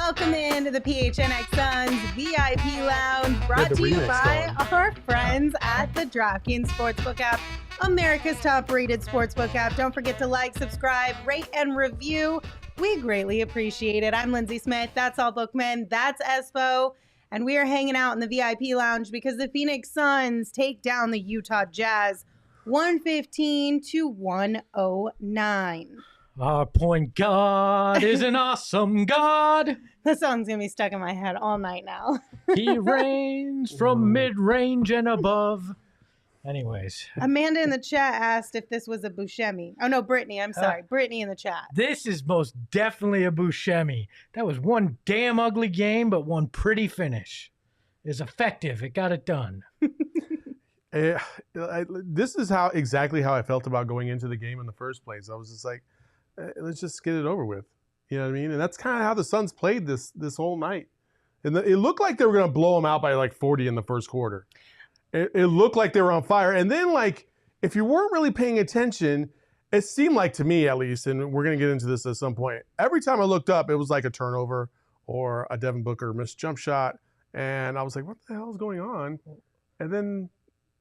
Welcome into the PHNX Suns VIP Lounge, brought to you by our friends at the DraftKings Sportsbook app, America's top-rated sportsbook app. Don't forget to like, subscribe, rate, and review. We greatly appreciate it. I'm Lindsey Smith. That's Saul Bookman. That's Espo. And we are hanging out in the VIP Lounge because the Phoenix Suns take down the Utah Jazz 115-109. Our point guard is an awesome God. The song's going to be stuck in my head all night now. He reigns from mid-range and above. Anyways. Amanda in the chat asked if this was a Buscemi. Oh, no, Brittany. I'm sorry. Brittany in the chat. This is most definitely a Buscemi. That was one damn ugly game, but one pretty finish. It's effective. It got it done. This is exactly how I felt about going into the game in the first place. I was just like, let's just get it over with. You know what I mean? And that's kind of how the Suns played this whole night. And it looked like they were going to blow them out by like 40 in the first quarter. It looked like they were on fire. And then, like, if you weren't really paying attention, it seemed like, to me at least, and we're going to get into this at some point, every time I looked up, it was like a turnover or a Devin Booker missed jump shot. And I was like, what the hell is going on? And then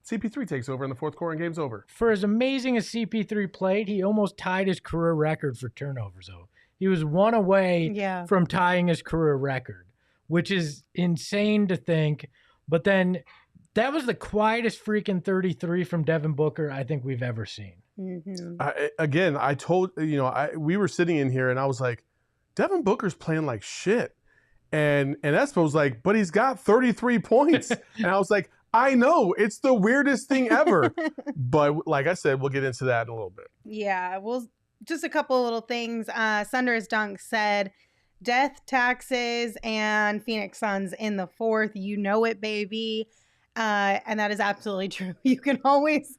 CP3 takes over in the fourth quarter and game's over. For as amazing as CP3 played, he almost tied his career record for turnovers, though. He was one away from tying his career record, which is insane to think. But then that was the quietest freaking 33 from Devin Booker I think we've ever seen. Mm-hmm. I told, we were sitting in here and I was like, Devin Booker's playing like shit. And Espo was like, but he's got 33 points. And I was like, I know, it's the weirdest thing ever. But like I said, we'll get into that in a little bit. Yeah, well, just a couple little things. Sunder's Dunk said, death, taxes, and Phoenix Suns in the fourth. You know it, baby. And that is absolutely true. You always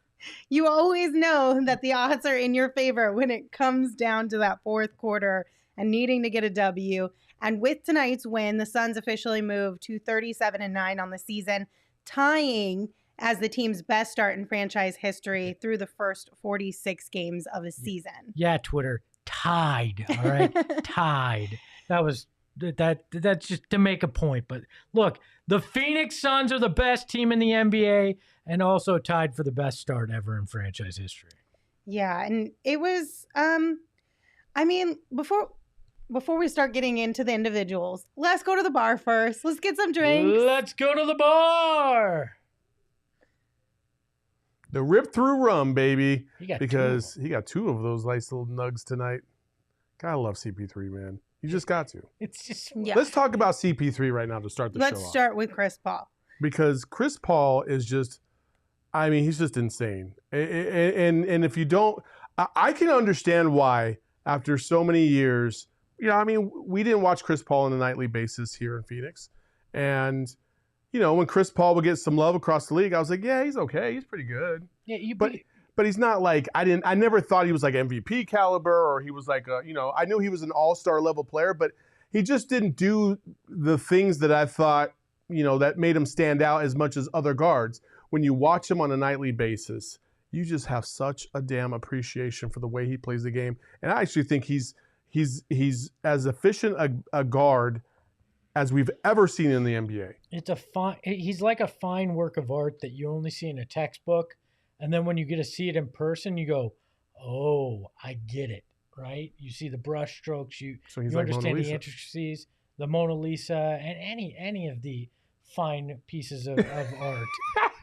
know that the odds are in your favor when it comes down to that fourth quarter and needing to get a W. And with tonight's win, the Suns officially moved to 37-9 on the season, tying as the team's best start in franchise history through the first 46 games of a season. Yeah, Twitter, tied, all right? Tied. That's just to make a point. But look, the Phoenix Suns are the best team in the NBA and also tied for the best start ever in franchise history. Yeah, and it was, before we start getting into the individuals, let's go to the bar first. Let's get some drinks. Let's go to the bar. The rip through rum, baby. He got two of those nice little nugs tonight. Gotta love CP3, man. You just got to. It's just Let's talk about CP3 right now to start the show off. Let's start with Chris Paul. Because Chris Paul is just, he's just insane. And if you don't, I can understand why after so many years, we didn't watch Chris Paul on a nightly basis here in Phoenix. And, when Chris Paul would get some love across the league, I was like, yeah, he's okay. He's pretty good. Yeah, but he's not like, I never thought he was like MVP caliber or he was like, I knew he was an all-star level player, but he just didn't do the things that I thought, that made him stand out as much as other guards. When you watch him on a nightly basis, you just have such a damn appreciation for the way he plays the game. And I actually think he's as efficient a guard as we've ever seen in the NBA. He's like a fine work of art that you only see in a textbook. And then when you get to see it in person, you go, oh, I get it, right? You see the brush strokes, you understand the intricacies, the Mona Lisa, and any of the fine pieces of art.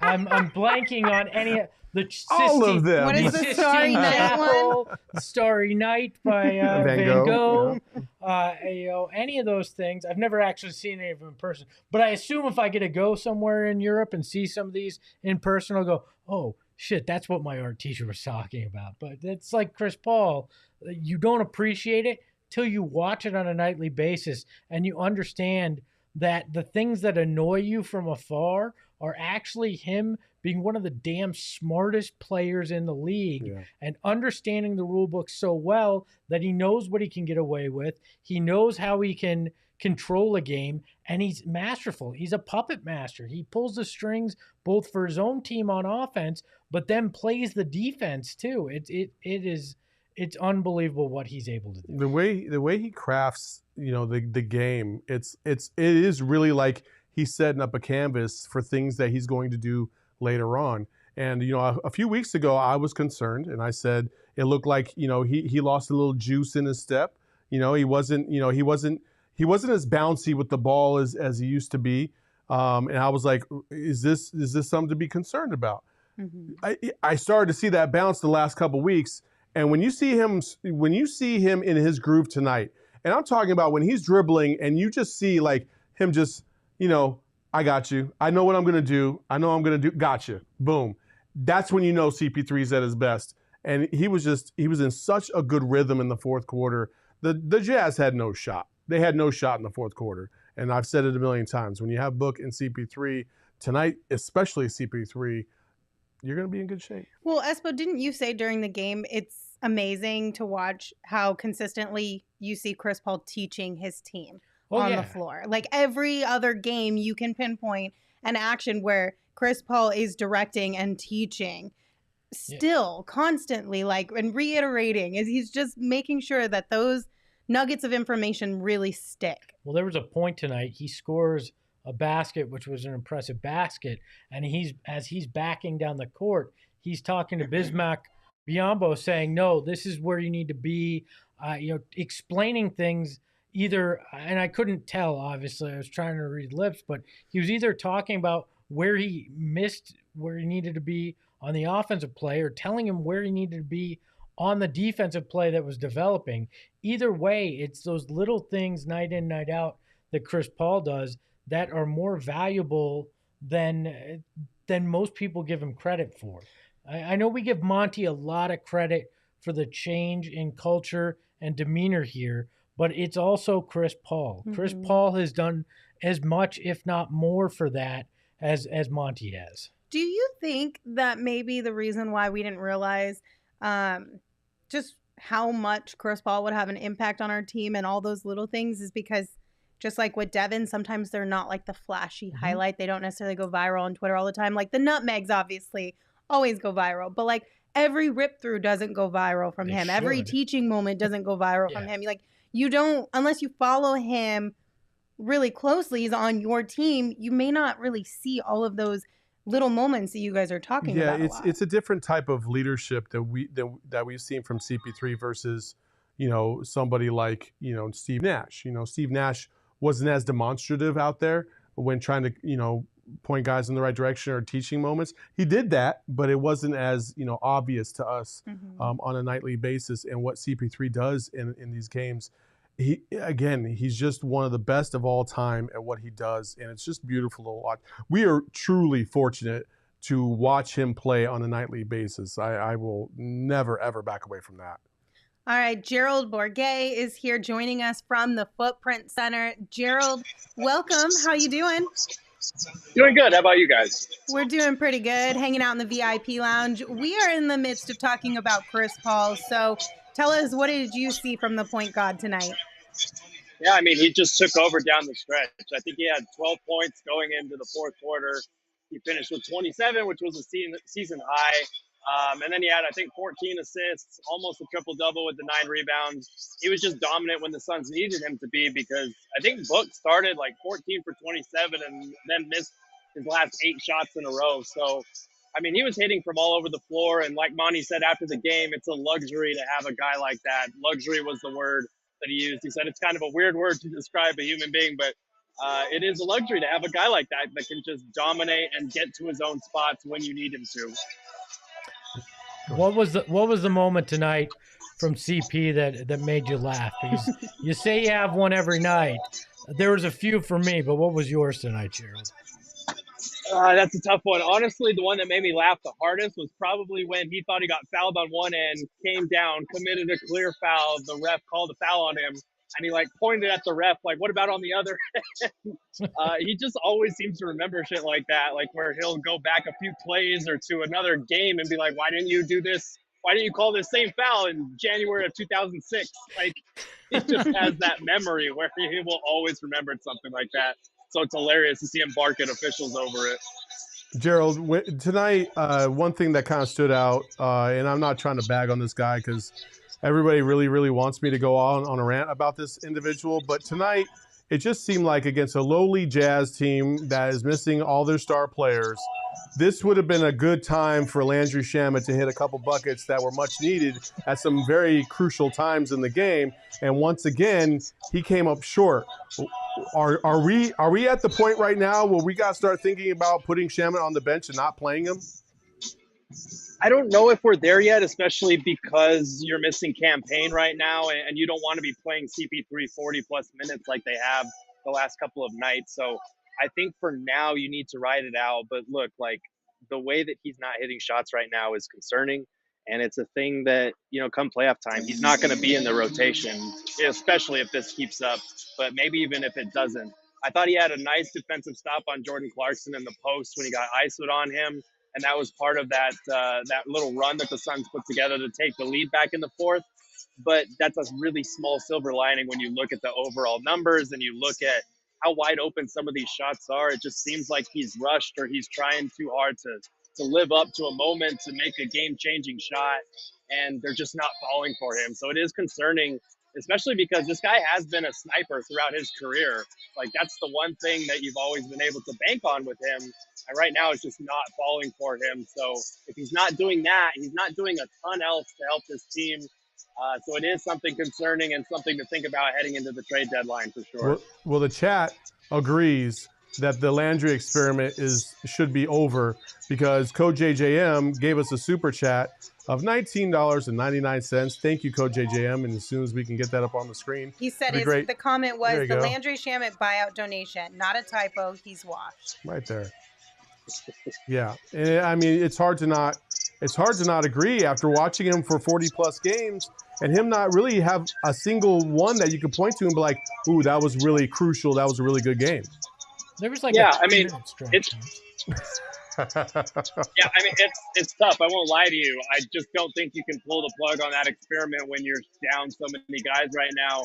I'm blanking on any of the all of them. What is the Starry Night one? Starry Night by Van Gogh. Any of those things. I've never actually seen any of them in person, but I assume if I get to go somewhere in Europe and see some of these in person, I'll go, oh shit, that's what my art teacher was talking about. But it's like Chris Paul. You don't appreciate it till you watch it on a nightly basis and you understand that the things that annoy you from afar are actually him being one of the damn smartest players in the league and understanding the rule book so well that he knows what he can get away with. He knows how he can control a game, and he's masterful. He's a puppet master. He pulls the strings both for his own team on offense, but then plays the defense too. it's unbelievable what he's able to do. The way he crafts, the game, it is really like he's setting up a canvas for things that he's going to do later on. And a few weeks ago, I was concerned, and I said it looked like he lost a little juice in his step. He wasn't as bouncy with the ball as he used to be. And I was like, is this something to be concerned about? Mm-hmm. I started to see that bounce the last couple of weeks. And when you see him in his groove tonight, and I'm talking about when he's dribbling and you just see like him just, I got you. I know what I'm going to do. I know I'm going to do. Gotcha. Boom. That's when CP3 is at his best. And he was in such a good rhythm in the fourth quarter. The Jazz had no shot. They had no shot in the fourth quarter. And I've said it a million times. When you have Book and CP3 tonight, especially CP3, you're going to be in good shape. Well, Espo, didn't you say during the game it's amazing to watch how consistently you see Chris Paul teaching his team on the floor? Like every other game, you can pinpoint an action where Chris Paul is directing and teaching still constantly, and reiterating, as he's just making sure that those nuggets of information really stick. Well, there was a point tonight. He scores a basket, which was an impressive basket, and as he's backing down the court, he's talking to Bismack Biyombo, saying, "No, this is where you need to be." Explaining things. Either, and I couldn't tell. Obviously, I was trying to read lips, but he was either talking about where he missed, where he needed to be on the offensive play, or telling him where he needed to be on the defensive play that was developing. Either way, it's those little things night in, night out that Chris Paul does that are more valuable than most people give him credit for. I know we give Monty a lot of credit for the change in culture and demeanor here, but it's also Chris Paul. Mm-hmm. Chris Paul has done as much, if not more, for that as Monty has. Do you think that maybe the reason why we didn't realize just how much Chris Paul would have an impact on our team and all those little things is because just like with Devin, sometimes they're not like the flashy highlight. They don't necessarily go viral on Twitter all the time. Like the nutmegs obviously always go viral, but like every rip through doesn't go viral from him. Every teaching moment doesn't go viral from him. Like you don't, unless you follow him really closely, he's on your team, you may not really see all of those little moments that you guys are talking about. Yeah, it's a different type of leadership that we've seen from CP3 versus, somebody like, Steve Nash. Steve Nash wasn't as demonstrative out there when trying to, point guys in the right direction or teaching moments. He did that, but it wasn't as, obvious to us on a nightly basis. And what CP3 does in these games, he's just one of the best of all time at what he does, and it's just beautiful to watch. We are truly fortunate to watch him play on a nightly basis. I will never, ever back away from that. All right, Gerald Bourguet is here joining us from the Footprint Center. Gerald, welcome. How you doing? Doing good. How about you guys? We're doing pretty good, hanging out in the VIP lounge. We are in the midst of talking about Chris Paul, so tell us, what did you see from the point guard tonight? Yeah, I mean, he just took over down the stretch. I think he had 12 points going into the fourth quarter. He finished with 27, which was a season high. And then he had, I think, 14 assists, almost a triple-double with the 9 rebounds. He was just dominant when the Suns needed him to be, because I think Book started like 14 for 27 and then missed his last 8 shots in a row. So, I mean, he was hitting from all over the floor. And like Monty said after the game, it's a luxury to have a guy like that. Luxury was the word that he used. He said it's kind of a weird word to describe a human being, but it is a luxury to have a guy like that can just dominate and get to his own spots when you need him to. What was the moment tonight from CP that made you laugh? Because you say you have one every night. There was a few for me, but what was yours tonight, Gerald? That's a tough one. Honestly, the one that made me laugh the hardest was probably when he thought he got fouled on one end, came down, committed a clear foul. The ref called a foul on him, and he pointed at the ref like, "What about on the other?" He just always seems to remember shit like that, where he'll go back a few plays or to another game and be like, "Why didn't you do this? Why didn't you call this same foul in January of 2006?" He just has that memory where he will always remember something like that. So it's hilarious to see him bark at officials over it. Gerald, tonight, one thing that kind of stood out, and I'm not trying to bag on this guy because everybody really, really wants me to go on a rant about this individual. But tonight, it just seemed like against a lowly Jazz team that is missing all their star players, this would have been a good time for Landry Shamet to hit a couple buckets that were much needed at some very crucial times in the game. And once again, he came up short. Are we at the point right now where we got to start thinking about putting Shamet on the bench and not playing him? I don't know if we're there yet, especially because you're missing campaign right now, and you don't want to be playing CP3 40-plus minutes like they have the last couple of nights. So I think for now you need to ride it out. But look, like the way that he's not hitting shots right now is concerning, and it's a thing that, come playoff time, he's not going to be in the rotation, especially if this keeps up, but maybe even if it doesn't. I thought he had a nice defensive stop on Jordan Clarkson in the post when he got ISO'd on him. And that was part of that little run that the Suns put together to take the lead back in the fourth. But that's a really small silver lining when you look at the overall numbers and you look at how wide open some of these shots are. It just seems like he's rushed or he's trying too hard to live up to a moment to make a game-changing shot, and they're just not falling for him. So it is concerning, especially because this guy has been a sniper throughout his career. Like, that's the one thing that you've always been able to bank on with him. And right now it's just not falling for him. So if he's not doing that, he's not doing a ton else to help this team. So it is something concerning and something to think about heading into the trade deadline for sure. Well, the chat agrees that the Landry experiment should be over because Code JJM gave us a super chat of $19.99. Thank you, Code JJM. And as soon as we can get that up on the screen, he said the comment was the Landry Shamet buyout donation, not a typo. He's washed. Right there. Yeah, and I mean it's hard to not agree after watching him for 40+ games and him not really have a single one that you could point to and be like, "Ooh, that was really crucial. That was a really good game." There was like it's it's tough. I won't lie to you. I just don't think you can pull the plug on that experiment when you're down so many guys right now.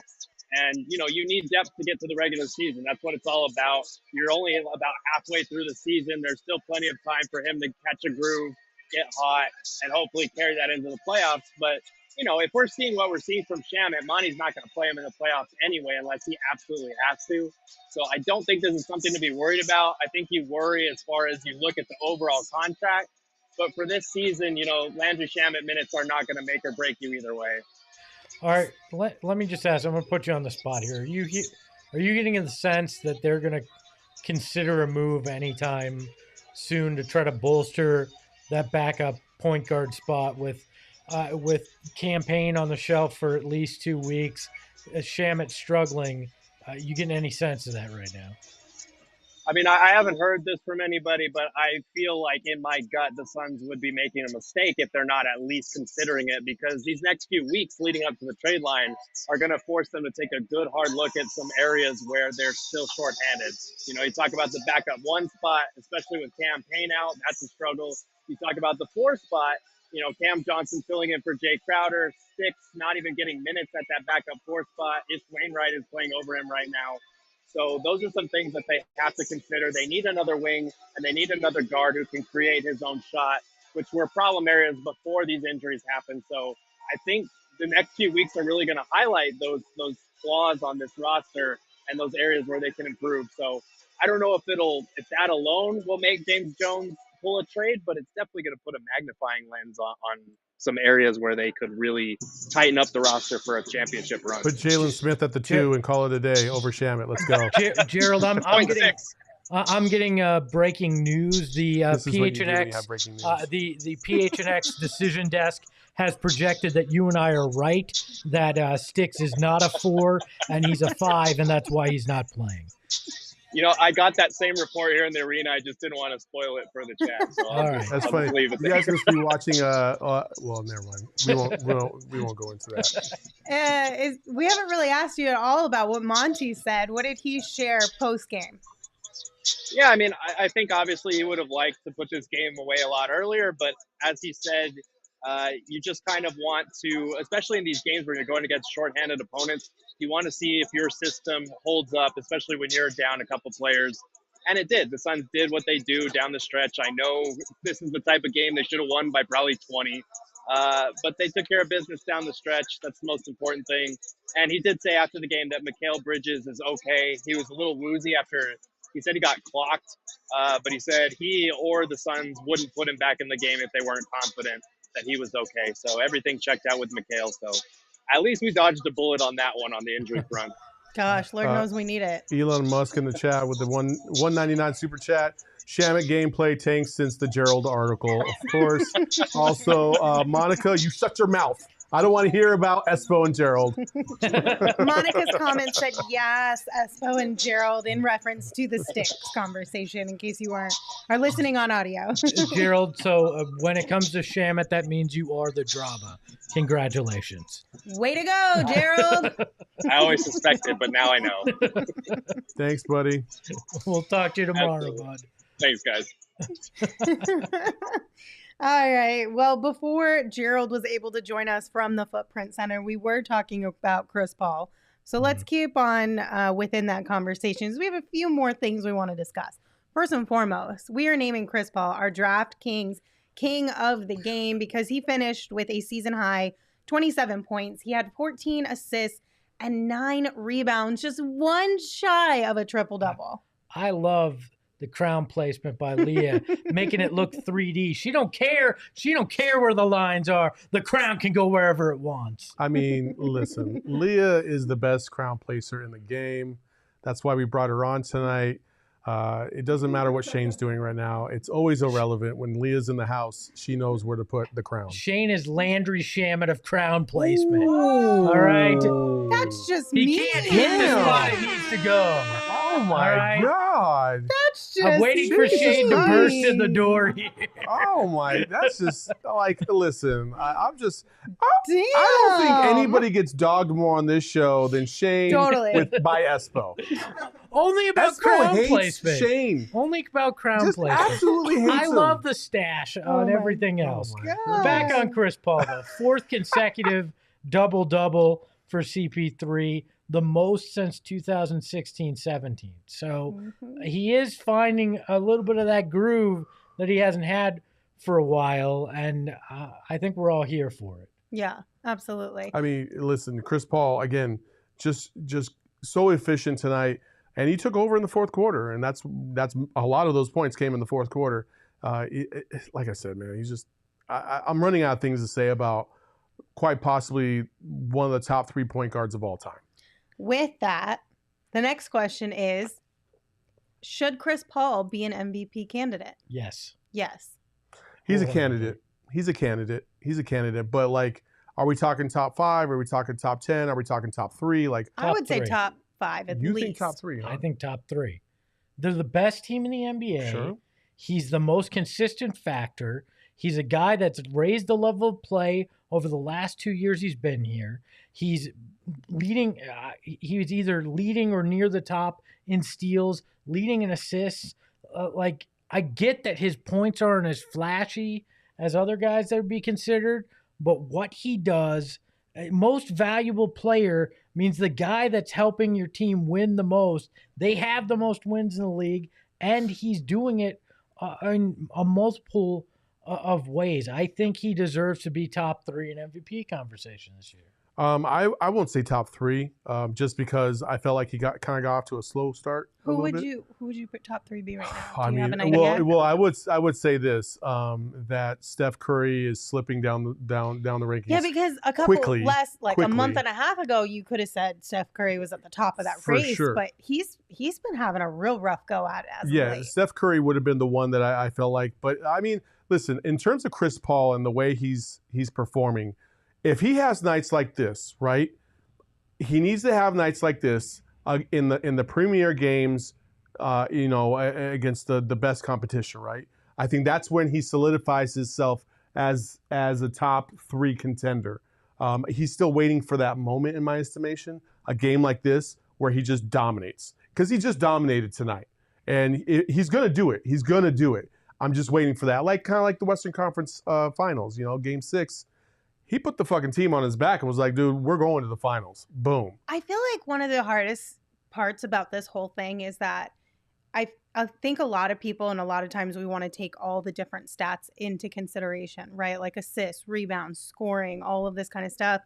And, you need depth to get to the regular season. That's what it's all about. You're only about halfway through the season. There's still plenty of time for him to catch a groove, get hot, and hopefully carry that into the playoffs. But, if we're seeing what we're seeing from Shamet, Monty's not going to play him in the playoffs anyway unless he absolutely has to. So I don't think this is something to be worried about. I think you worry as far as you look at the overall contract. But for this season, Landry Shamet minutes are not going to make or break you either way. All right, let me just ask. I'm going to put you on the spot here. Are you getting in the sense that they're going to consider a move anytime soon to try to bolster that backup point guard spot with campaign on the shelf for at least 2 weeks, Shamet struggling? You getting any sense of that right now? I mean, I haven't heard this from anybody, but I feel like in my gut the Suns would be making a mistake if they're not at least considering it, because these next few weeks leading up to the trade line are going to force them to take a good hard look at some areas where they're still shorthanded. You talk about the backup one spot, especially with Cam Payne out, that's a struggle. You talk about the 4 spot, Cam Johnson filling in for Jay Crowder, Six not even getting minutes at that backup 4 spot. Ish Wainwright is playing over him right now. So those are some things that they have to consider. They need another wing, and they need another guard who can create his own shot, which were problem areas before these injuries happened. So I think the next few weeks are really going to highlight those flaws on this roster and those areas where they can improve. So I don't know if that alone will make James Jones pull a trade, but it's definitely going to put a magnifying lens on some areas where they could really tighten up the roster for a championship run. Put Jalen Smith at the 2 and call it a day over Shamet. Let's go. Gerald, I'm getting breaking news. The PHNX the PHNX decision desk has projected that you and I are right, that Sticks is not a 4 and he's a 5, and that's why he's not playing. I got that same report here in the arena. I just didn't want to spoil it for the chat. So all right. That's funny. You guys must be watching. Well, never mind. We won't go into that. We haven't really asked you at all about what Monty said. What did he share post game? Yeah, I mean, I think obviously he would have liked to put this game away a lot earlier, but as he said, you just kind of want to, especially in these games where you're going against shorthanded opponents, you want to see if your system holds up, especially when you're down a couple players. And it did. The Suns did what they do down the stretch. I know this is the type of game they should have won by probably 20. But they took care of business down the stretch. That's the most important thing. And he did say after the game that Mikal Bridges is okay. He was a little woozy after he said he got clocked, but he said he or the Suns wouldn't put him back in the game if they weren't confident that he was okay. So everything checked out with Mikal. So at least we dodged a bullet on that one on the injury front. Gosh, Lord knows we need it. Elon Musk in the chat with the 199 super chat. Shamet gameplay tanks since the Gerald article, of course. Also, Monica, you shut your mouth. I don't want to hear about Espo and Gerald. Monica's comment said yes, Espo and Gerald, in reference to the sticks conversation, in case you are listening on audio. Gerald, so when it comes to Shamet, that means you are the drama. Congratulations. Way to go, Gerald. I always suspected, but now I know. Thanks, buddy. We'll talk to you tomorrow, Absolutely. bud. Thanks, guys. All right. Well, before Gerald was able to join us from the Footprint Center, we were talking about Chris Paul. So let's keep on within that conversation. We have a few more things we want to discuss. First and foremost, we are naming Chris Paul our DraftKings King of the Game because he finished with a season high 27 points. He had 14 assists and 9 rebounds, just one shy of a triple-double. I love the crown placement by Leah, making it look 3D. She don't care. She don't care where the lines are. The crown can go wherever it wants. I mean, listen, Leah is the best crown placer in the game. That's why we brought her on tonight. It doesn't matter what Shane's doing right now. It's always irrelevant. When Leah's in the house, she knows where to put the crown. Shane is Landry Shamet of crown placement. Ooh. All right. That's just He mean. can't hit the spot it needs to go. Oh my God. That's just I'm waiting for Shane to burst in the door here. Oh my, that's just like, listen, I Damn. don't think anybody gets dogged more on this show than Shane Totally. by Espo. Only about Espo crown hates placement. Shane. Only about crown Just placement. absolutely hates I him. love the stash on my everything else. God. Back on Chris Paul, though. 4th consecutive double-double for CP3, the most since 2016-17. So he is finding a little bit of that groove that he hasn't had for a while, and I think we're all here for it. Yeah, absolutely. I mean, listen, Chris Paul, again, just so efficient tonight. And he took over in the fourth quarter, and that's a lot of those points came in the fourth quarter. Like I said, man, he's just I'm running out of things to say about quite possibly one of the top 3 point guards of all time. With that, the next question is, should Chris Paul be an MVP candidate? Yes. Yes. He's a candidate. He's a candidate. But like, are we talking top 5? Are we talking top 10? Are we talking top 3? Like, I would say 3. top 5 at you least. think top 3? Huh? I think top 3. They're the best team in the NBA. Sure. He's the most consistent factor. He's a guy that's raised the level of play over the last 2 years he's been here. He's leading. He was either leading or near the top in steals, leading in assists. Like, I get that his points aren't as flashy as other guys that would be considered, but what he does, most valuable player means the guy that's helping your team win the most. They have the most wins in the league, and he's doing it in a multiple of ways. I think he deserves to be top 3 in MVP conversation this year. I won't say top 3, just because I felt like he got off to a slow start. Who would you put top 3 be right now? I Do you mean, have an idea? well, I would say this, that Steph Curry is slipping down the rankings. Yeah, because a couple quickly. a month and a half ago, you could have said Steph Curry was at the top of that For race, sure. but he's been having a real rough go at it as of Yeah, late. Steph Curry would have been the one that I felt like. But I mean, listen, in terms of Chris Paul and the way he's performing, if he has nights like this, right? He needs to have nights like this in the premier games, against the best competition, right? I think that's when he solidifies himself as a top 3 contender. He's still waiting for that moment, in my estimation, a game like this where he just dominates, because he just dominated tonight, and he's gonna do it. He's gonna do it. I'm just waiting for that, kind of like the Western Conference Finals. Game 6. He put the fucking team on his back and was like, dude, we're going to the finals. Boom. I feel like one of the hardest parts about this whole thing is that I think a lot of people and a lot of times we want to take all the different stats into consideration, right? Like assists, rebounds, scoring, all of this kind of stuff.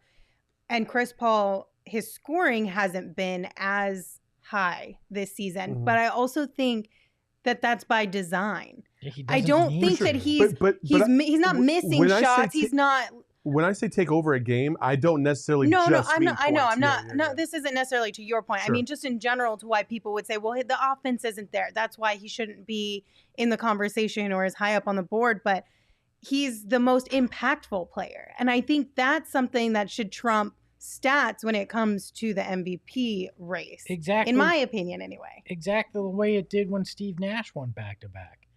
And Chris Paul, his scoring hasn't been as high this season, but I also think that that's by design. Yeah, I don't think that he's not missing shots. He's not. When I say take over a game, I don't necessarily No, just I'm mean not. I know. points. I'm not. No, this isn't necessarily to your point. Sure. I mean, just in general, to why people would say, well, the offense isn't there. That's why he shouldn't be in the conversation or as high up on the board. But he's the most impactful player. And I think that's something that should trump stats when it comes to the MVP race. Exactly. In my opinion, anyway. Exactly the way it did when Steve Nash won back-to-back.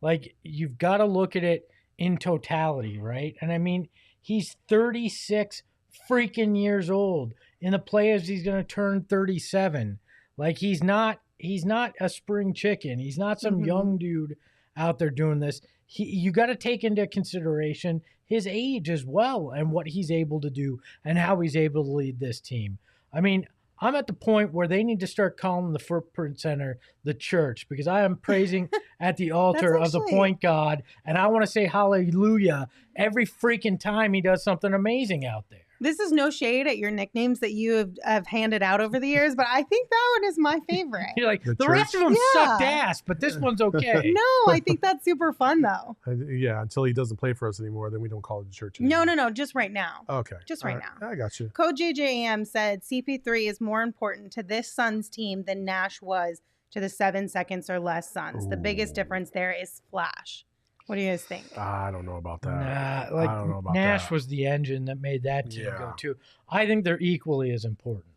Like, you've got to look at it in totality, right? And I mean, he's 36 freaking years old. In the playoffs, he's going to turn 37. Like, he's not a spring chicken. He's not some young dude out there doing this. You got to take into consideration his age as well and what he's able to do and how he's able to lead this team. I mean, I'm at the point where they need to start calling the Footprint Center the church, because I am praising at the altar of the point God, and I want to say hallelujah every freaking time he does something amazing out there. This is no shade at your nicknames that you have handed out over the years, but I think that one is my favorite. You're like, the rest of them sucked ass, but this one's okay. No, I think that's super fun, though. Yeah, until he doesn't play for us anymore, then we don't call it the church anymore. No, just right now. Okay. Just right now. I got you. Coach JJM said CP3 is more important to this Suns team than Nash was to the 7 seconds or less Suns. The biggest difference there is flash. What do you guys think? I don't know about that. Nah, like, I don't know about Nash that. was the engine that made that team go too. I think they're equally as important.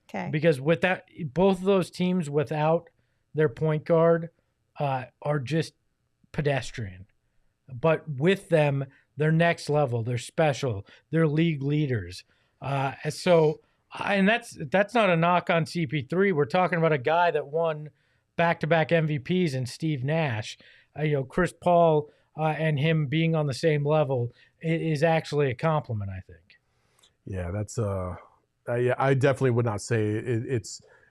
Okay. Because with that, both of those teams without their point guard are just pedestrian. But with them, they're next level. They're special. They're league leaders. And that's not a knock on CP3. We're talking about a guy that won back-to-back MVPs in Steve Nash. Chris Paul and him being on the same level is actually a compliment, I think. Yeah, that's I definitely would not say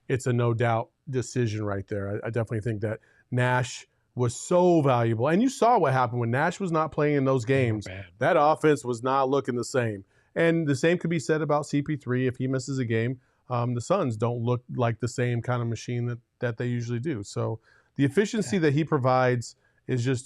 it's a no doubt decision right there. I definitely think that Nash was so valuable, and you saw what happened when Nash was not playing in those games. That offense was not looking the same, and the same could be said about CP3. If he misses a game, the Suns don't look like the same kind of machine that they usually do. So the efficiency that he provides is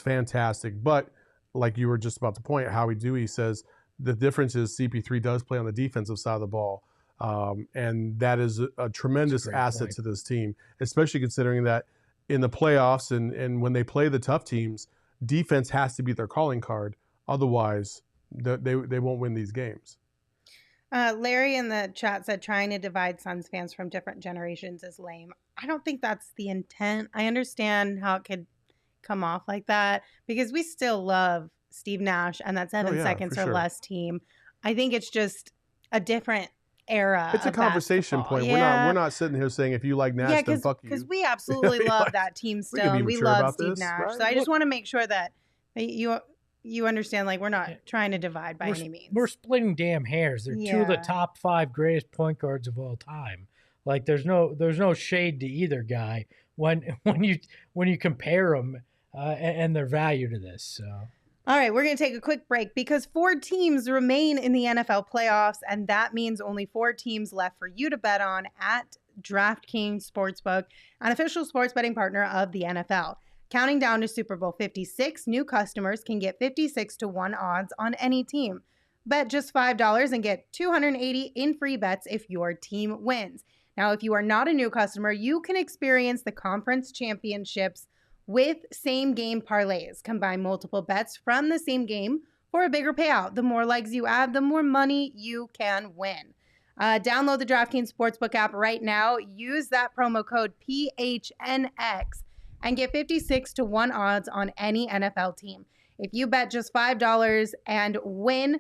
fantastic. But like you were just about to point, Howie Dewey says the difference is CP3 does play on the defensive side of the ball. And that is a tremendous asset to this team, especially considering that in the playoffs and when they play the tough teams, defense has to be their calling card. Otherwise, they won't win these games. Larry in the chat said trying to divide Suns fans from different generations is lame. I don't think that's the intent. I understand how it could come off like that because we still love Steve Nash and that 7 seconds or less team. I think it's just a different era. It's a conversation point. Yeah. We're not sitting here saying if you like Nash, then fuck you. Because we absolutely love that team still, and we love Steve Nash. Right? So I just want to make sure that you understand, like, we're not trying to divide by any means. We're splitting damn hairs. They're two of the top 5 greatest point guards of all time. Like, there's no shade to either guy when you compare them and their value to this. So. All right, we're going to take a quick break because 4 teams remain in the NFL playoffs, and that means only 4 teams left for you to bet on at DraftKings Sportsbook, an official sports betting partner of the NFL. Counting down to Super Bowl 56, new customers can get 56-1 odds on any team. Bet just $5 and get $280 in free bets if your team wins. Now, if you are not a new customer, you can experience the conference championships with same-game parlays. Combine multiple bets from the same game for a bigger payout. The more legs you add, the more money you can win. Download the DraftKings Sportsbook app right now. Use that promo code PHNX and get 56-1 odds on any NFL team. If you bet just $5 and win,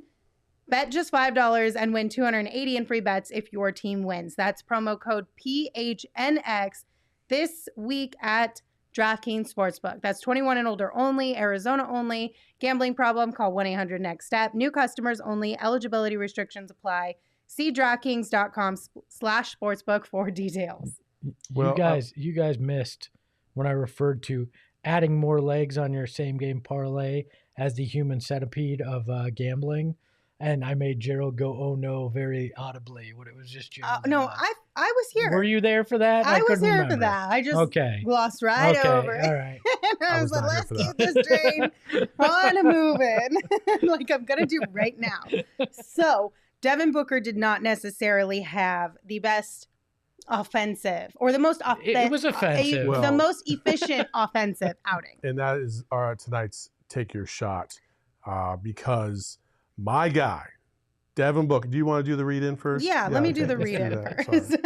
bet just $5 and win $280 in free bets if your team wins. That's promo code PHNX this week at DraftKings Sportsbook. That's 21 and older only, Arizona only. Gambling problem? Call 1-800-NEXT-STEP. New customers only. Eligibility restrictions apply. See DraftKings.com/sportsbook for details. Well, you guys missed when I referred to adding more legs on your same game parlay as the human centipede of gambling. And I made Gerald go, "Oh no," very audibly when it was just Gerald. No, I was here. Were you there for that? I was here remember. for that. I just glossed right over it. All right. I was like, let's keep this train on and moving like I'm going to do right now. So Devin Booker did not necessarily have the best offensive or the most it was offensive. The most efficient offensive outing. And that is tonight's Take Your Shot because my guy, Devin Booker. Do you want to do the read-in first? Yeah, let me do the read-in first.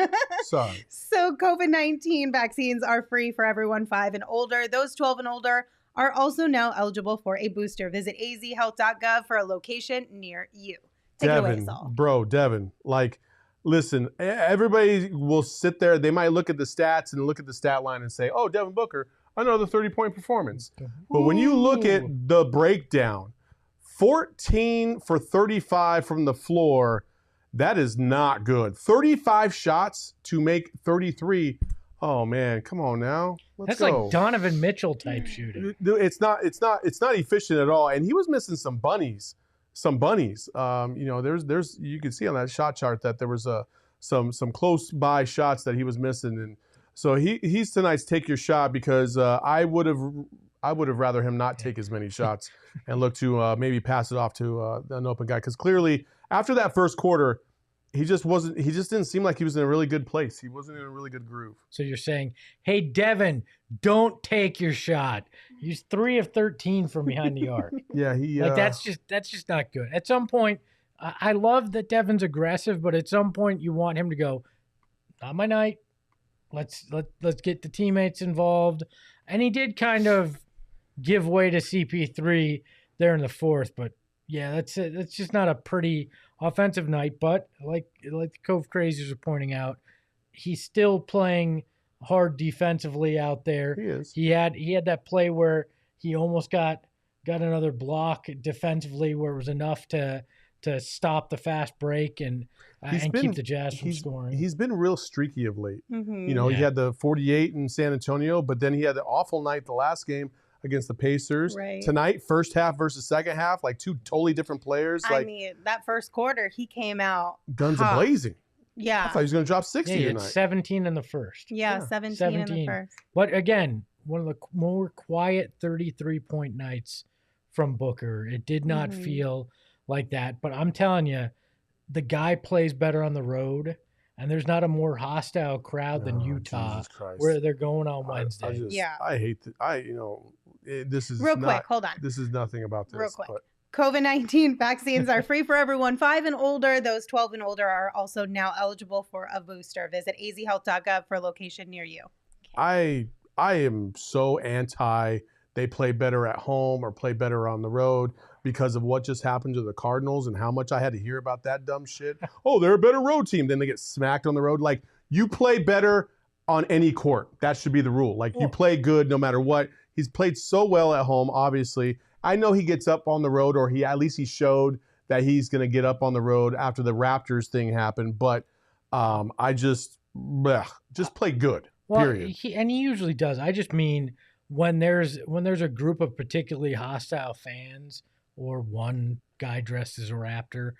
Sorry. So COVID-19 vaccines are free for everyone 5 and older. Those 12 and older are also now eligible for a booster. Visit azhealth.gov for a location near you. Take it away, Saul. Bro, Devin, like, listen, everybody will sit there. They might look at the stats and look at the stat line and say, oh, Devin Booker, another 30-point performance. But when you look at the breakdown, 14 for 35 from the floor, that is not good. 35 shots to make 33. Oh man, come on now. That's like Donovan Mitchell type shooting. It's not efficient at all. And he was missing some bunnies. There's you can see on that shot chart that there was some close by shots that he was missing, and so he's tonight's Take Your Shot because I would have rather him not take as many shots and look to maybe pass it off to an open guy, because clearly after that first quarter he just didn't seem like he was in a really good place. He wasn't in a really good groove. So you're saying, hey Devin, don't take your shot. He's 3 of 13 from behind the arc. Yeah, that's just not good. At some point, I love that Devin's aggressive, but at some point you want him to go, not my night. Let's get the teammates involved. And he did kind of give way to CP3 there in the fourth, but yeah, that's just not a pretty offensive night. But like the Cove Crazies are pointing out, he's still playing hard defensively out there. He is. He had that play where he almost got another block defensively where it was enough to stop the fast break and keep the Jazz from scoring. He's been real streaky of late. Mm-hmm. He had the 48 in San Antonio, but then he had the awful night the last game against the Pacers. Right. Tonight, first half versus second half, like two totally different players. I mean, that first quarter, he came out guns a-blazing. Yeah. I thought he was going to drop 60 he had tonight. 17 in the first. Yeah, 17 in the first. But again, one of the more quiet 33-point nights from Booker. It did not feel like that. But I'm telling you, the guy plays better on the road, and there's not a more hostile crowd than Utah, where they're going on Wednesday. I hate this is real quick. Hold on. This is nothing about this. Real quick. COVID-19 vaccines are free for everyone 5 and older. Those 12 and older are also now eligible for a booster. Visit azhealth.gov for a location near you. I am so anti they play better at home or play better on the road because of what just happened to the Cardinals and how much I had to hear about that dumb shit. Oh, they're a better road team. Then they get smacked on the road. Like, you play better on any court. That should be the rule. Like, you play good no matter what. He's played so well at home, obviously. I know he gets up on the road, or he showed that he's going to get up on the road after the Raptors thing happened. But I just play good. Period. He usually does. I just mean when there's a group of particularly hostile fans or one guy dressed as a Raptor,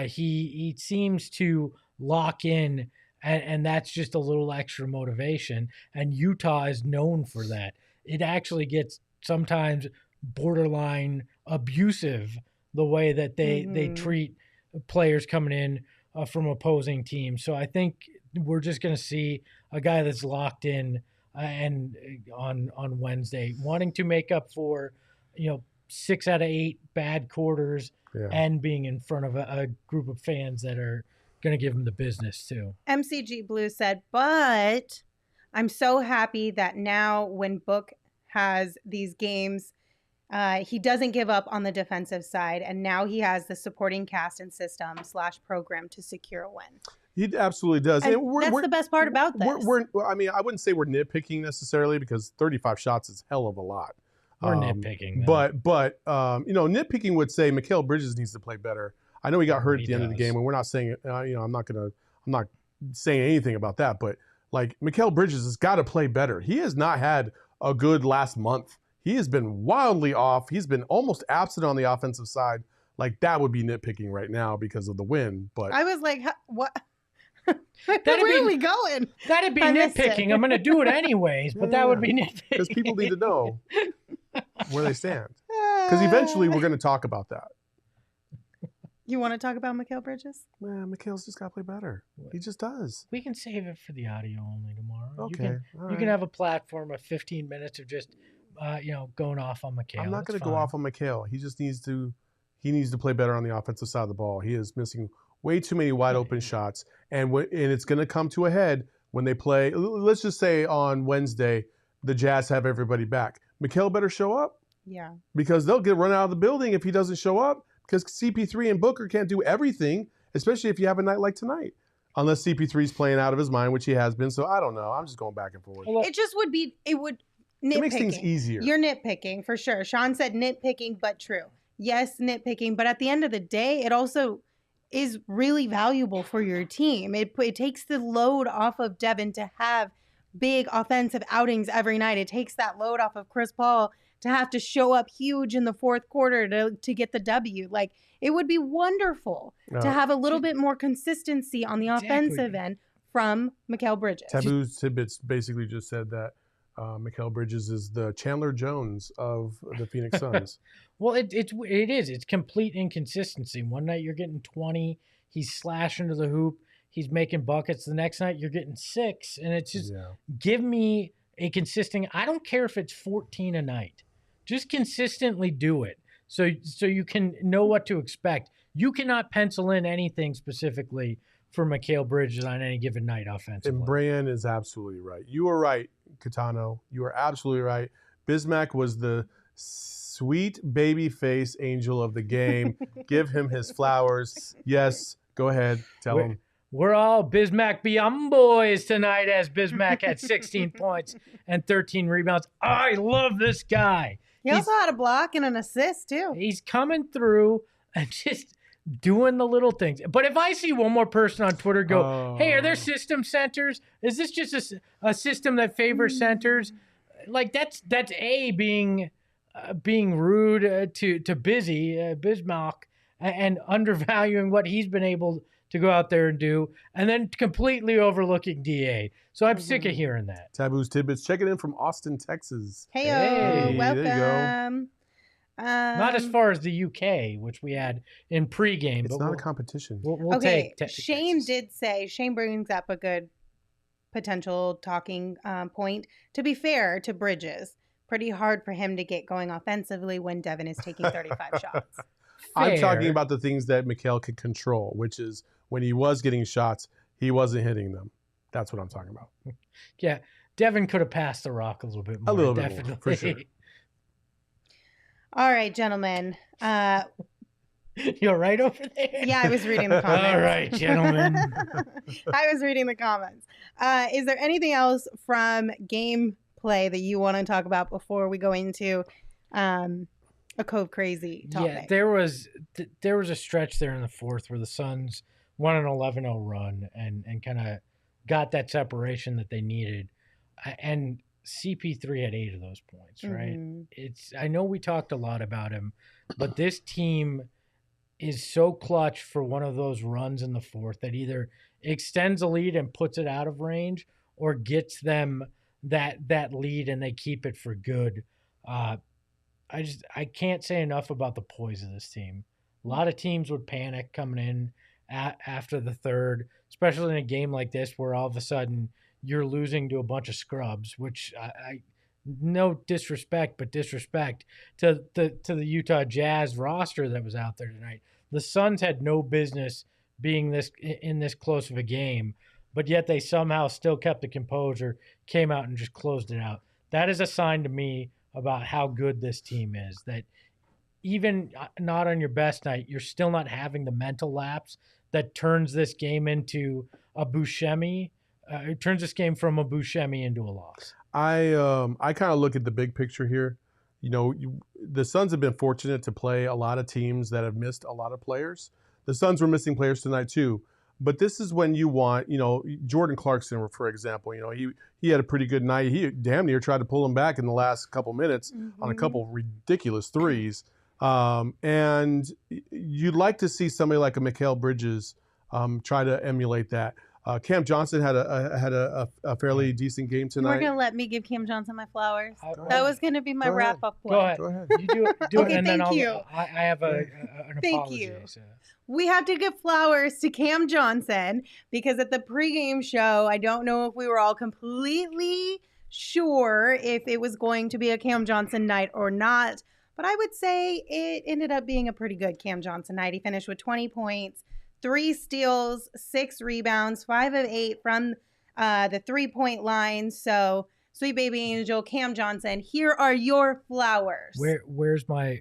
he seems to lock in, and that's just a little extra motivation. And Utah is known for that. It actually gets sometimes borderline abusive the way that they treat players coming in from opposing teams. So I think we're just going to see a guy that's locked in and on Wednesday, wanting to make up for 6 out of 8 bad quarters and being in front of a group of fans that are going to give him the business too. MCG Blue said, but I'm so happy that now when Book has these games, he doesn't give up on the defensive side, and now he has the supporting cast and system / program to secure a win. He absolutely does. And that's the best part about this. I wouldn't say we're nitpicking necessarily, because 35 shots is hell of a lot. We're nitpicking. But nitpicking would say Mikal Bridges needs to play better. I know he got hurt at the end of the game, and we're not saying I'm not saying anything about that, but Like, Mikal Bridges has got to play better. He has not had a good last month. He has been wildly off. He's been almost absent on the offensive side. Like, that would be nitpicking right now because of the win. But I was like, what? Where are we going? That'd be nitpicking. I'm going to do it anyways, but that would be nitpicking. Because people need to know where they stand. Because eventually we're going to talk about that. You want to talk about Mikal Bridges? Man, Mikal's just got to play better. He just does. We can save it for the audio only tomorrow. Okay. You can have a platform of 15 minutes of just, going off on Mikal. I'm not going to go off on Mikal. He just needs to play better on the offensive side of the ball. He is missing way too many wide open shots. And it's going to come to a head when they play. Let's just say on Wednesday, the Jazz have everybody back. Mikal better show up. Yeah. Because they'll get run out of the building if he doesn't show up. Because CP3 and Booker can't do everything, especially if you have a night like tonight. Unless CP3 is playing out of his mind, which he has been. So I don't know. I'm just going back and forth. It just would be, nitpicking. It makes things easier. You're nitpicking, for sure. Sean said nitpicking, but true. Yes, nitpicking. But at the end of the day, it also is really valuable for your team. It takes the load off of Devin to have big offensive outings every night. It takes that load off of Chris Paul to have to show up huge in the fourth quarter to get the W. Like, it would be wonderful to have a little bit more consistency on the offensive end from Mikal Bridges. Taboo Tidbits basically just said that Mikal Bridges is the Chandler Jones of the Phoenix Suns. Well, it is. It's complete inconsistency. One night you're getting 20. He's slashing to the hoop. He's making buckets. The next night you're getting 6. And it's just, give me a consistent, I don't care if it's 14 a night. Just consistently do it so you can know what to expect. You cannot pencil in anything specifically for Mikal Bridges on any given night offensively. And Brian is absolutely right. You are right, Catano. You are absolutely right. Bismack was the sweet baby face angel of the game. Give him his flowers. Yes, go ahead. Tell him. We're all Bismack Biyomboys tonight as Bismack had 16 points and 13 rebounds. I love this guy. He also had a block and an assist, too. He's coming through and just doing the little things. But if I see one more person on Twitter go, hey, are there system centers? Is this just a system that favors centers? Like, that's being rude to Bismack and undervaluing what he's been able to go out there and do, and then completely overlooking DA. So I'm sick of hearing that. Taboo's Tidbits checking in from Austin, Texas. Hey, welcome. There you go. Not as far as the UK, which we had in pregame. It's not a competition. We'll okay, take Shane did say, Shane brings up a good potential talking point. To be fair to Bridges, pretty hard for him to get going offensively when Devin is taking 35 shots. I'm talking about the things that Mikal could control, which is when he was getting shots, he wasn't hitting them. That's what I'm talking about. Yeah, Devin could have passed the rock a little bit more. A little definitely. bit more, for sure. All right, gentlemen. You all right over there? Yeah, I was reading the comments. All right, gentlemen. I was reading the comments. Is there anything else from gameplay that you want to talk about before we go into a Cove crazy topic? Yeah, there was a stretch there in the fourth where the Suns won an 11-0 run and kind of got that separation that they needed. And CP3 had 8 of those points, right? Mm-hmm. I know we talked a lot about him, but this team is so clutch for one of those runs in the fourth that either extends a lead and puts it out of range or gets them that lead and they keep it for good. I can't say enough about the poise of this team. A lot of teams would panic coming in after the third, especially in a game like this where all of a sudden you're losing to a bunch of scrubs, which I no disrespect, but disrespect to the Utah Jazz roster that was out there tonight. The Suns had no business being in this close of a game, but yet they somehow still kept the composure, came out and just closed it out. That is a sign to me about how good this team is, that even not on your best night, you're still not having the mental lapse that turns this game into a Buscemi. It turns this game from a Buscemi into a loss. I kind of look at the big picture here. You know, the Suns have been fortunate to play a lot of teams that have missed a lot of players. The Suns were missing players tonight too. But this is when you want, Jordan Clarkson, for example, he had a pretty good night. He damn near tried to pull him back in the last couple minutes on a couple ridiculous threes. And you'd like to see somebody like a Mikal Bridges try to emulate that. Cam Johnson had a fairly decent game tonight. You're gonna let me give Cam Johnson my flowers. That was gonna be my wrap up. Go ahead. You do it, okay, and then thank you. I have an thank apology. you. So. We have to give flowers to Cam Johnson because at the pregame show, I don't know if we were all completely sure if it was going to be a Cam Johnson night or not, but I would say it ended up being a pretty good Cam Johnson night. He finished with 20 points, 3 steals, 6 rebounds, 5 of 8 from the 3-point line. So, sweet baby angel, Cam Johnson, here are your flowers. Where's my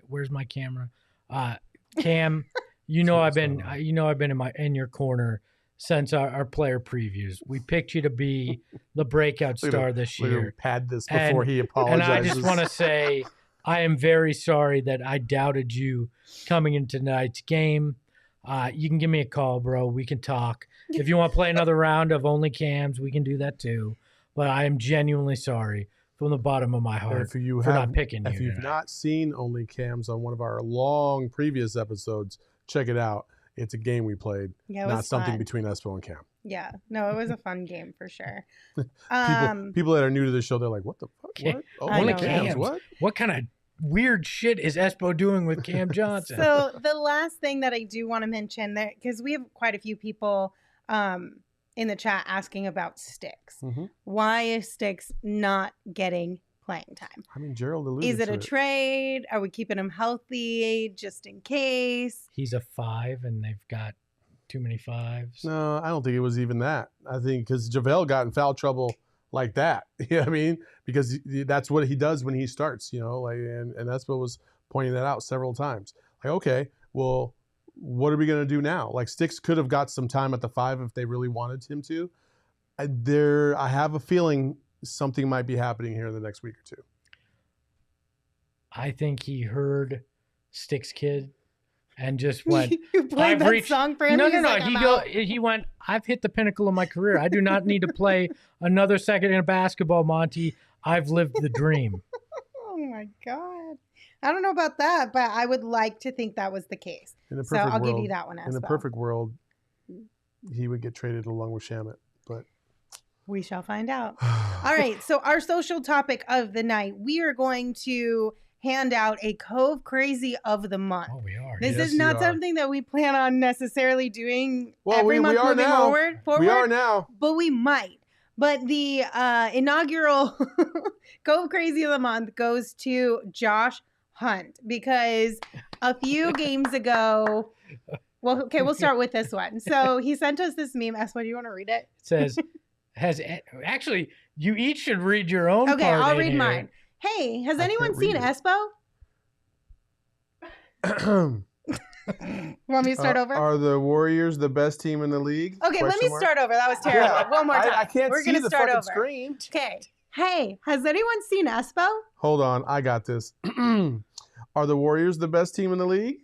camera? Cam, I've been in your corner since our player previews. We picked you to be the breakout star this year. Pad this before he apologizes. And I just want to say I am very sorry that I doubted you coming into tonight's game. You can give me a call, bro. We can talk. If you want to play another round of only Cams, we can do that too. But I am genuinely sorry from the bottom of my heart for not picking you. If you've not seen Only Cams on one of our long previous episodes, check it out. It's a game we played, not something fun. Between Espo and Cam. Yeah, no, it was a fun game for sure. People that are new to the show, they're like, "What the fuck? What? Only Cams? What kind of weird shit is Espo doing with Cam Johnson?" So the last thing that I do want to mention, there, because we have quite a few people in the chat asking about Sticks. Mm-hmm. Why is Sticks not getting playing time? I mean, Gerald alluded Is it to a trade? Are we keeping him healthy just in case? He's a 5 and they've got too many 5s. No, I don't think it was even that. I think because JaVale got in foul trouble like that. You know what I mean? Because that's what he does when he starts, and Espo was pointing that out several times. Like, okay, well, what are we going to do now? Like, Sticks could have got some time at the 5 if they really wanted him to. I have a feeling something might be happening here in the next week or two. I think he heard Sticks Kid and just went. You played that song for him? No. He went, I've hit the pinnacle of my career. I do not need to play another second in basketball, Monty. I've lived the dream. Oh my God. I don't know about that, but I would like to think that was the case. So I'll give you that one. In a perfect world, he would get traded along with Shamet, but we shall find out. All right. So our social topic of the night, we are going to hand out a Cove Crazy of the Month. Oh, we are. This is not something that we plan on necessarily doing every month we are moving now. forward. We are now. But we might. But the inaugural Cove Crazy of the Month goes to Josh Hunt because a few games ago, well, okay, we'll start with this one. So he sent us this meme. Espo, do you want to read it? It says, actually, you each should read your own. Okay, I'll read mine. Hey, has anyone seen Espo? Want me to start over? Are the Warriors the best team in the league? Okay, let me start over. That was terrible. Yeah, one more time. I can't We're see gonna the start fucking over. screen. Okay. Hey, has anyone seen Espo? Hold on, I got this. Are the Warriors the best team in the league?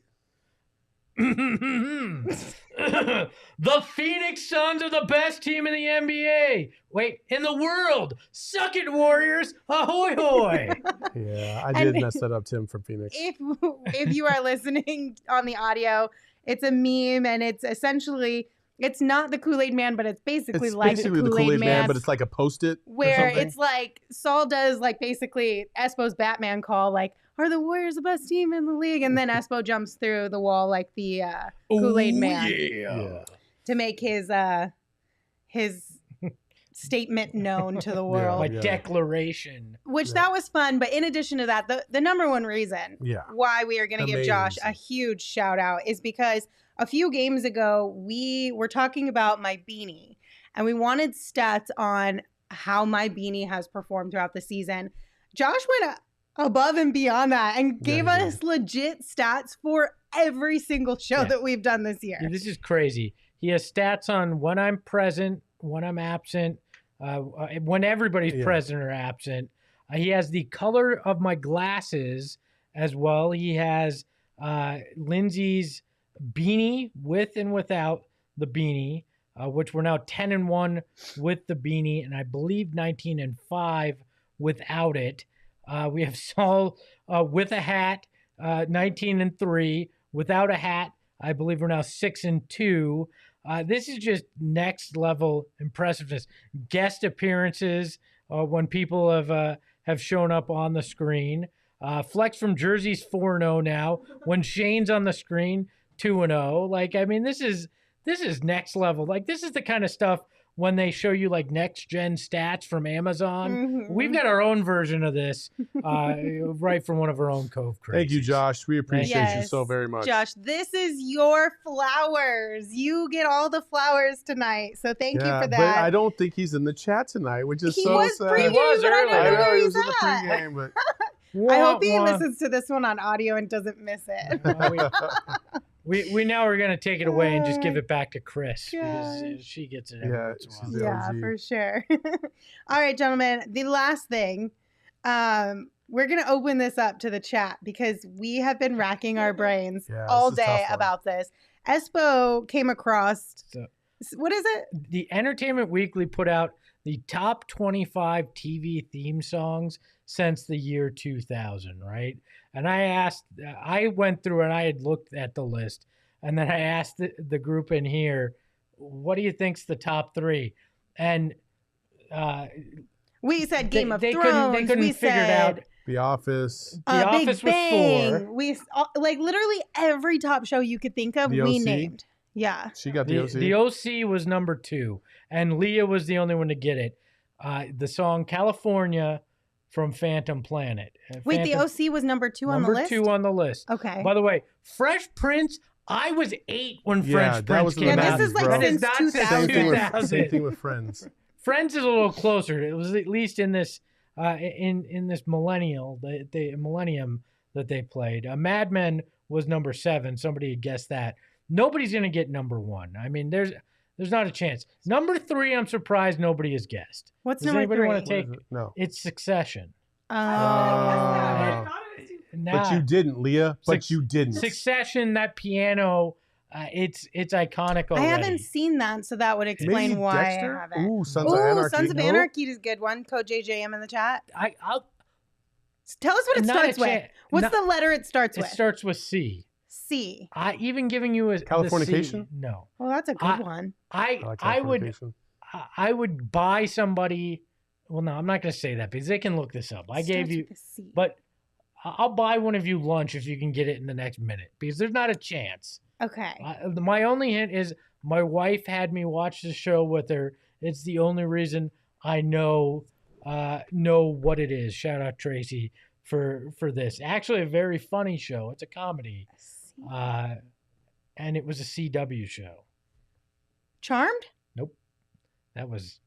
The Phoenix Suns are the best team in the NBA. Wait, in the world. Suck it, Warriors. Ahoy, hoy. Yeah, I did mess that up, Tim, from Phoenix. If you are listening on the audio, it's a meme, and it's essentially, it's not the Kool-Aid Man, but it's basically the Kool-Aid Man, but it's like a Post-it. Where it's like Saul does like basically Espo's Batman call, like, are the Warriors the best team in the league? And then Espo jumps through the wall like the Kool-Aid Man to make his statement known to the world. My declaration. Which that was fun. But in addition to that, the number one reason why we are going to give Josh a huge shout out is because a few games ago, we were talking about my beanie and we wanted stats on how my beanie has performed throughout the season. Josh went above and beyond that and gave us legit stats for every single show that we've done this year. Yeah, this is crazy. He has stats on when I'm present, when I'm absent, when everybody's present or absent. He has the color of my glasses as well. He has Lindsey's beanie with and without the beanie. which we're now 10-1 with the beanie, and I believe 19-5 without it. We have Saul with a hat, 19-3 without a hat. I believe we're now 6-2. This is just next level impressiveness. Guest appearances when people have shown up on the screen. Flex from Jersey's 4-0 now. When Shane's on the screen, 2-0. Like, I mean, this is next level. Like, this is the kind of stuff when they show you like next gen stats from Amazon. Mm-hmm. We've got our own version of this, right from one of our own Cove crazies. Thank you, Josh. We appreciate you so very much. Josh, this is your flowers. You get all the flowers tonight. So thank you for that. But I don't think he's in the chat tonight, which is so sad. He was earlier. I don't know where he's in the at. pregame, but I hope he listens to this one on audio and doesn't miss it. We now are going to take it away and just give it back to Chris because she gets it every once in a while. Yeah, for sure. All right, gentlemen. The last thing, we're going to open this up to the chat because we have been racking our brains all day about this. Espo came across, what is it? The Entertainment Weekly put out the top 25 TV theme songs since the year 2000, right? And I went through and I had looked at the list, and then I asked the group in here, what do you think's the top 3? And we said Game of Thrones. They couldn't figure it out. The Office. The Office was 4. We like literally every top show you could think of, we named. Yeah. She got the OC. The OC was number 2, and Leah was the only one to get it. The song California from Phantom Planet. Wait, the OC was number 2 on the list? Number 2 on the list. Okay. By the way, Fresh Prince, I was 8 when Fresh Prince came out. This is like since 2000. Same thing with Friends. Friends is a little closer. It was at least in this in this millennium that they played. Mad Men was number 7. Somebody had guessed that. Nobody's going to get number 1. I mean, there's not a chance. Number 3, I'm surprised nobody has guessed. What's Does number 3? Want to take? No. It's Succession. But you didn't, Leah. But you didn't. Succession, that piano, it's iconic already. I haven't seen that, so that would explain Maybe why Dexter? I haven't. Ooh, Sons of Anarchy. Sons of Anarchy is a good one. Code JJM in the chat. I'll tell us what it starts with. What's the letter it starts with? It starts with C. C. Even giving you a Californication? No. Well, that's a good one. I would buy somebody. Well, no, I'm not going to say that because they can look this up. I gave you, but I'll buy one of you lunch if you can get it in the next minute because there's not a chance. Okay. My only hint is my wife had me watch the show with her. It's the only reason I know what it is. Shout out Tracy for this. Actually, a very funny show. It's a comedy. And it was a CW show. Charmed? Nope. That was.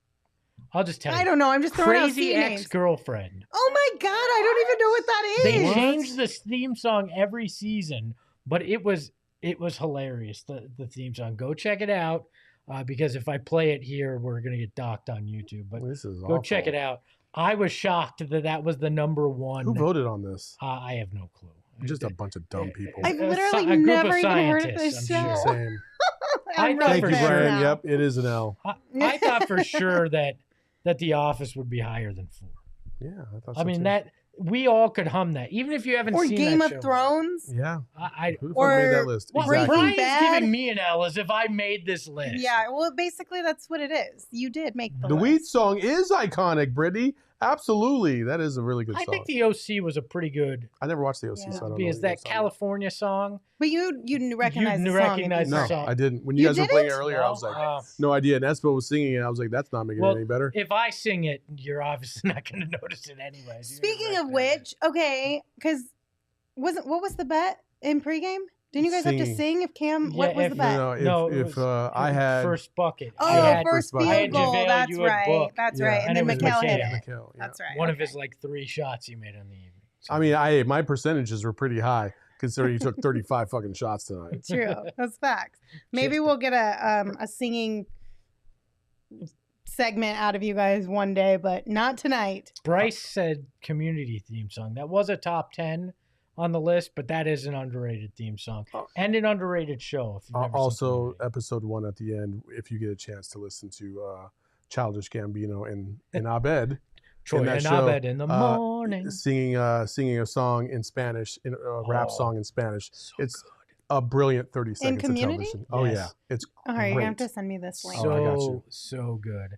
I'll just tell you. I don't know. I'm just throwing out Crazy Ex-Girlfriend. Oh my God! I don't even know what that is. They changed the theme song every season, but it was hilarious. The theme song. Go check it out because if I play it here, we're gonna get docked on YouTube. But this is go check it out. I was shocked that was the number 1. Who voted on this? I have no clue. Just a bunch of dumb people. I've literally never even heard of this show. Same. Thank you, Brian. Yep, it is an L. I thought for sure that The Office would be higher than 4. Yeah, I thought so I mean, too. that we all could hum that, even if you haven't or seen Game that of show. Thrones. Yeah. or Who the fuck made that list? Well, Breaking Brian's Bad. giving me an L as if I made this list. Yeah, well, basically that's what it is. You did make the list. Weed song is iconic, Brittany. Absolutely, that is a really good song. I think the OC was a pretty good. I never watched the OC, so I don't know. Because that California song. But you recognize the song. Recognize the No, song. I didn't. When you guys were playing it earlier, I was Oh. like, no idea. And Espo was singing it. I was like, that's not making it any better. If I sing it, you're obviously not going to notice it anyway. Speaking of which, okay, because what was the bet in pregame? Didn't you guys have to sing if Cam? Yeah, what was the bet? If I had first bucket. First field goal. That's right. That's right. And then McHale hit it. That's right. One of his 3 shots he made on the evening. So. I mean, my percentages were pretty high considering you took 35 fucking shots tonight. True. That's facts. Maybe we'll get a singing segment out of you guys one day, but not tonight. Bryce said community theme song. That was a top 10, on the list, but that is an underrated theme song and an underrated show. If you've never Also, episode 1 at the end, if you get a chance to listen to Childish Gambino and Abed. Troy in that and show, Abed in the morning. Singing a song in Spanish, a rap song in Spanish. So it's good. a brilliant 30 seconds of Community? television. Oh, Yes. yeah. It's All right, great. you have to send me this link. I got you. So good.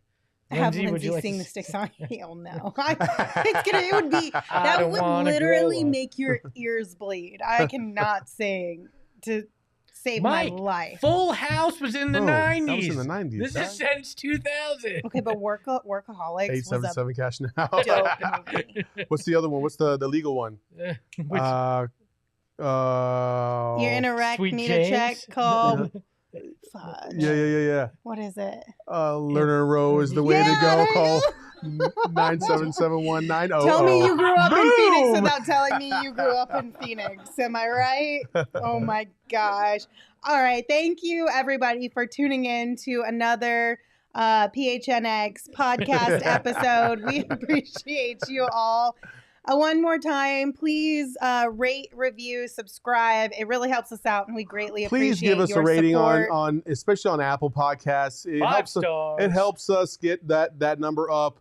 Have Lindsey, would Lindsay you like sing to the s- stick song. Hell no. It would be, I that don't would wanna literally grow up. make your ears bleed. I cannot sing to save Mike, my life. Full House was in the Bro, 90s. that was in the 90s. This is since 2000. Okay, but Workaholics was a 877 Cash Now. dope movie. What's the other one? What's the legal one? Which, You're in a wreck, Sweet need James? a check, call. Fudge. Yeah. What is it? Lerner Row is the way to go. there Call you go. 9771900. Tell me you grew up in Phoenix Boom! without telling me you grew up in Phoenix. Am I right? Oh my gosh. All right. Thank you, everybody, for tuning in to another PHNX podcast episode. We appreciate you all. One more time, please rate, review, subscribe. It really helps us out, and we greatly Please appreciate give us your a rating support. on especially on Apple Podcasts. It 5 helps stars. It helps us get that number up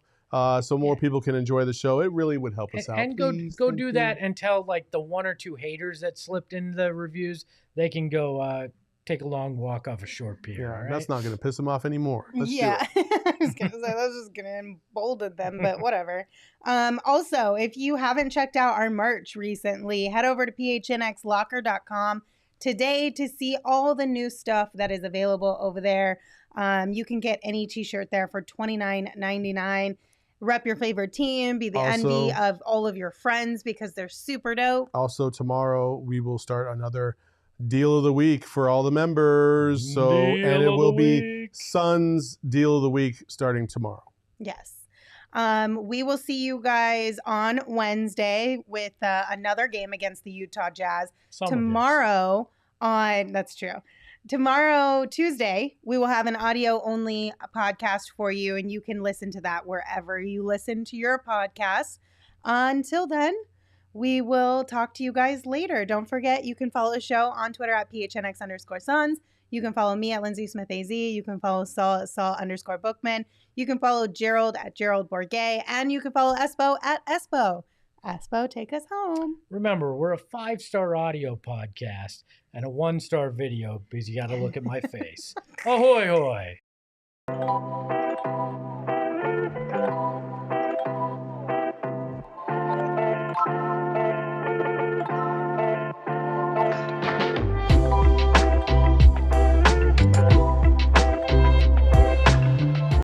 so more people can enjoy the show. It really would help us out. And Please, go thank do you. that and tell like the 1 or 2 haters that slipped into the reviews, they can go take a long walk off a short pier. Yeah, all right? that's not going to piss them off anymore. Let's do it. I was gonna say that's just gonna embolden them, but whatever. Also, if you haven't checked out our merch recently, head over to phnxlocker.com today to see all the new stuff that is available over there. You can get any t-shirt there for $29.99. Rep your favorite team, be the envy of all of your friends because they're super dope. Also, tomorrow we will start another Deal of the Week for all the members. So, Deal and it of will the be week. Suns Deal of the Week starting tomorrow. Yes. We will see you guys on Wednesday with another game against the Utah Jazz. Tomorrow that's true. Tomorrow, Tuesday, we will have an audio-only podcast for you, and you can listen to that wherever you listen to your podcasts. Until then, we will talk to you guys later. Don't forget, you can follow the show on Twitter at PHNX_Suns. You can follow me at Lindsey Smith AZ. You can follow Saul at Saul_Bookman. You can follow Gerald at Gerald Bourget. And you can follow Espo at Espo. Espo, take us home. Remember, we're a 5-star audio podcast and a 1-star video because you got to look at my face. Ahoy, hoy.